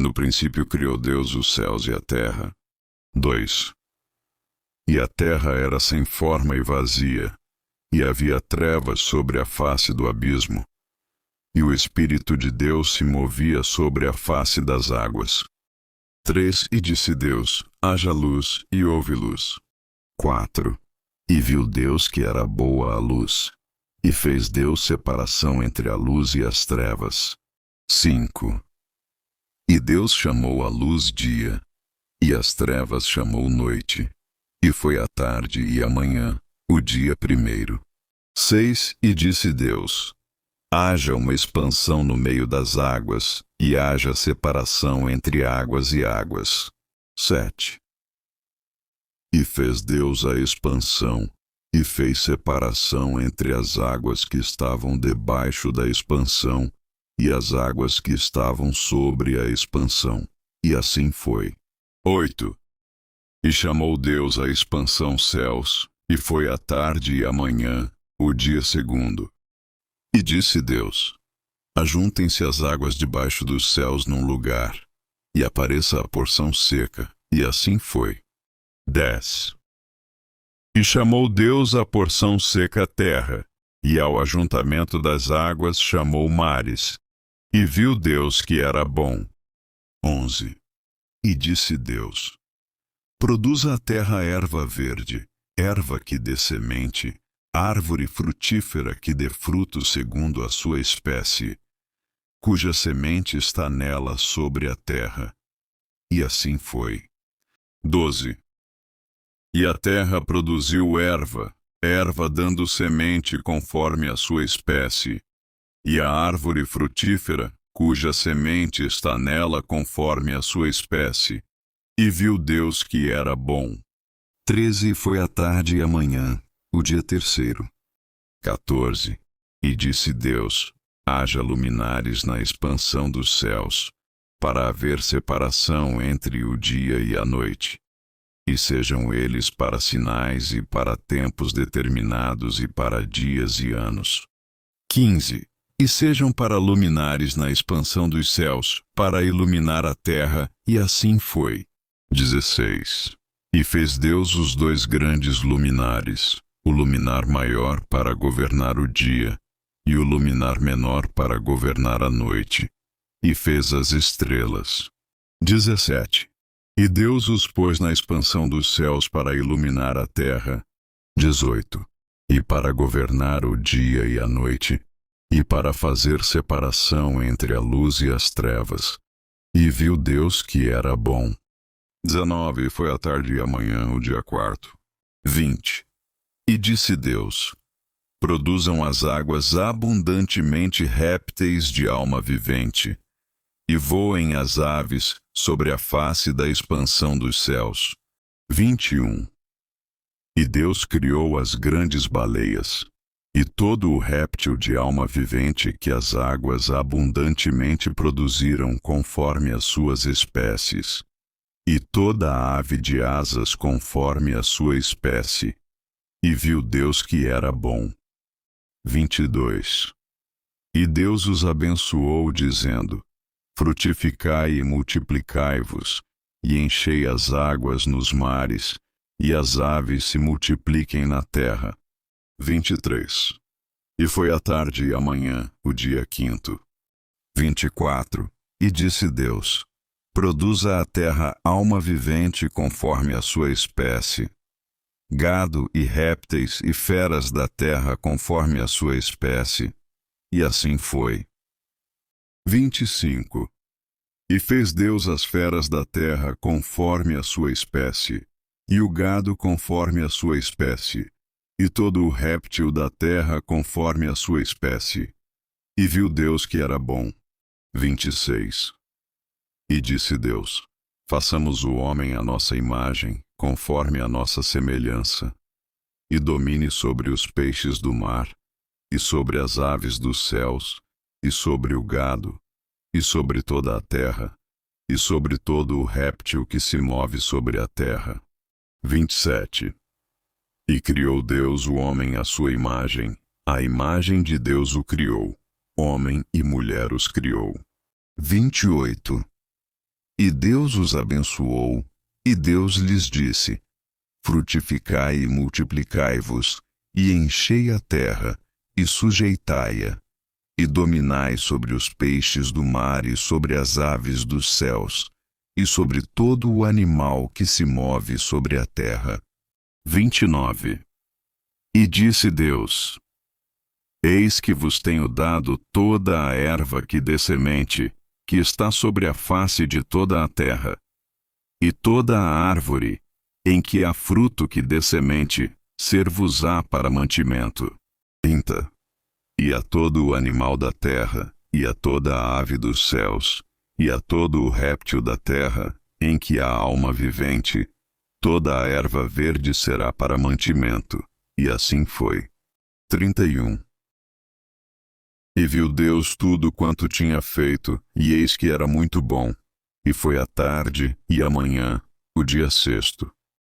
No princípio criou Deus os céus e a terra. 2. E a terra era sem forma e vazia, e havia trevas sobre a face do abismo. E o Espírito de Deus se movia sobre a face das águas. 3. E disse Deus: haja luz, e houve luz. 4. E viu Deus que era boa a luz, e fez Deus separação entre a luz e as trevas. 5. E Deus chamou a luz dia, e as trevas chamou noite. E foi a tarde e a manhã, o dia primeiro. 6. E disse Deus: haja uma expansão no meio das águas, e haja separação entre águas e águas. 7. E fez Deus a expansão, e fez separação entre as águas que estavam debaixo da expansão, e as águas que estavam sobre a expansão. E assim foi. 8. E chamou Deus a expansão céus, e foi a tarde e a manhã, o dia segundo. E disse Deus: ajuntem-se as águas debaixo dos céus num lugar, e apareça a porção seca, e assim foi. 10. E chamou Deus a porção seca terra, e ao ajuntamento das águas chamou mares. E viu Deus que era bom. 11. E disse Deus: produza a terra erva verde, erva que dê semente, árvore frutífera que dê fruto segundo a sua espécie, cuja semente está nela sobre a terra. E assim foi. 12. E a terra produziu erva, erva dando semente conforme a sua espécie, e a árvore frutífera, cuja semente está nela conforme a sua espécie. E viu Deus que era bom. 13. Foi a tarde e a manhã, o dia terceiro. 14. E disse Deus: haja luminares na expansão dos céus, para haver separação entre o dia e a noite. E sejam eles para sinais e para tempos determinados e para dias e anos. 15. E sejam para luminares na expansão dos céus, para iluminar a terra, e assim foi. 16. E fez Deus os dois grandes luminares, o luminar maior para governar o dia, e o luminar menor para governar a noite. E fez as estrelas. 17. E Deus os pôs na expansão dos céus para iluminar a terra. 18. E para governar o dia e a noite, e para fazer separação entre a luz e as trevas. E viu Deus que era bom. 19. Foi a tarde e a manhã, o dia quarto. 20. E disse Deus: produzam as águas abundantemente répteis de alma vivente, e voem as aves sobre a face da expansão dos céus. 21. E Deus criou as grandes baleias, e todo o réptil de alma vivente que as águas abundantemente produziram conforme as suas espécies, e toda a ave de asas conforme a sua espécie. E viu Deus que era bom. 22. E Deus os abençoou, dizendo: frutificai e multiplicai-vos, e enchei as águas nos mares, e as aves se multipliquem na terra. 23. E foi a tarde e a manhã, o dia quinto. 24. E disse Deus: produza a terra alma vivente conforme a sua espécie, gado e répteis e feras da terra conforme a sua espécie. E assim foi. 25. E fez Deus as feras da terra conforme a sua espécie, e o gado conforme a sua espécie, e todo o réptil da terra conforme a sua espécie. E viu Deus que era bom. 26. E disse Deus: façamos o homem à nossa imagem, conforme a nossa semelhança, e domine sobre os peixes do mar, e sobre as aves dos céus, e sobre o gado, e sobre toda a terra, e sobre todo o réptil que se move sobre a terra. 27. E criou Deus o homem à sua imagem, a imagem de Deus o criou, homem e mulher os criou. 28. E Deus os abençoou, e Deus lhes disse: frutificai e multiplicai-vos, e enchei a terra, e sujeitai-a, e dominai sobre os peixes do mar e sobre as aves dos céus, e sobre todo o animal que se move sobre a terra. 29. E disse Deus: eis que vos tenho dado toda a erva que dê semente, que está sobre a face de toda a terra, e toda a árvore, em que há fruto que dê semente, ser-vos-á para mantimento. 30. E a todo o animal da terra, e a toda a ave dos céus, e a todo o réptil da terra, em que há alma vivente, toda a erva verde será para mantimento. E assim foi. 31. E viu Deus tudo quanto tinha feito, e eis que era muito bom. E foi a tarde e a manhã, o dia sexto.